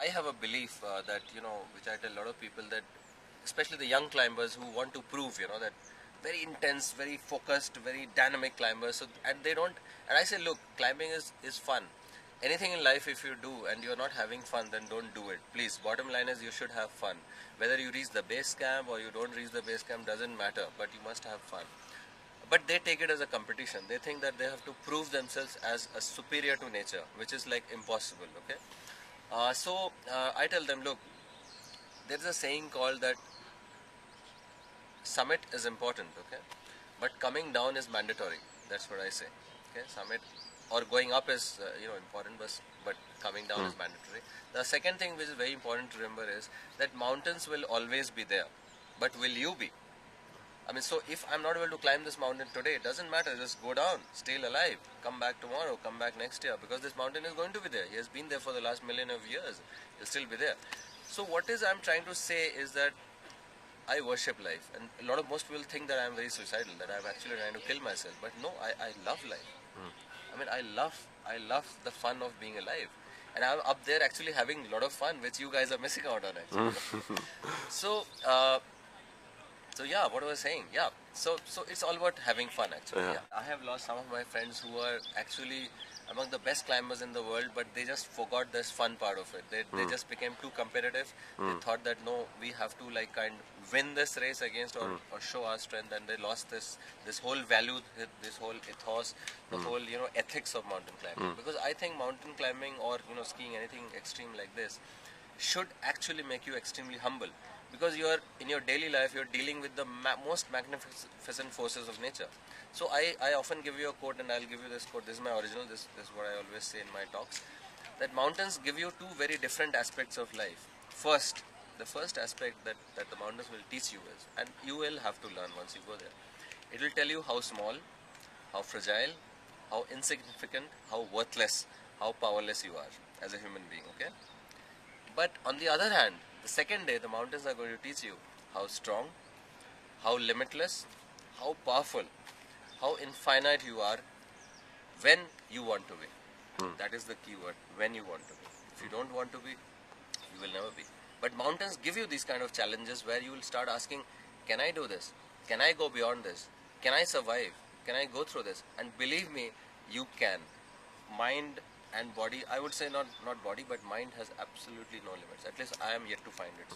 I have a belief that, which I tell a lot of people, that especially the young climbers who want to prove, that very intense, very focused, very dynamic climbers. So, and they don't, and I say, look, climbing is fun. Anything in life, if you do and you're not having fun, then don't do it. Please, bottom line is you should have fun. Whether you reach the base camp or you don't reach the base camp doesn't matter, but you must have fun. But they take it as a competition. They think that they have to prove themselves as a superior to nature, which is like impossible, okay? So I tell them, look, there's a saying called that summit is important, okay, but coming down is mandatory. That's what I say. Okay, summit or going up is important, but coming down is mandatory. The second thing which is very important to remember is that mountains will always be there, but will you be? I mean, so if I'm not able to climb this mountain today, it doesn't matter. Just go down, still alive, come back tomorrow, come back next year, because this mountain is going to be there. He has been there for the last million of years. He'll still be there. So what is I'm trying to say is that I worship life, and most people think that I'm very suicidal, that I'm actually trying to kill myself. But no, I love life. I mean, I love the fun of being alive, and I'm up there actually having a lot of fun, which you guys are missing out on actually. So. So yeah, what was I saying? Yeah. So it's all about having fun actually. Yeah. I have lost some of my friends who are actually among the best climbers in the world, but they just forgot this fun part of it. They just became too competitive. They thought that no, we have to like kind of win this race against or show our strength, and they lost this whole value, this whole ethos, the whole ethics of mountain climbing. Because I think mountain climbing or skiing, anything extreme like this, should actually make you extremely humble, because you are in your daily life you're dealing with the most magnificent forces of nature. So I often give you a quote, and I'll give you this quote. This is my original. This is what I always say in my talks, that mountains give you two very different aspects of life. The first aspect that the mountains will teach you is, and you will have to learn once you go there, it will tell you how small, how fragile, how insignificant, how worthless, how powerless you are as a human being, okay? But on the other hand, the second day, the mountains are going to teach you how strong, how limitless, how powerful, how infinite you are when you want to be. That is the key word, when you want to be. If you don't want to be, you will never be. But mountains give you these kind of challenges where you will start asking, can I do this? Can I go beyond this? Can I survive? Can I go through this? And believe me, you can. Mind and body, I would say not body, but mind has absolutely no limits. At least I am yet to find it.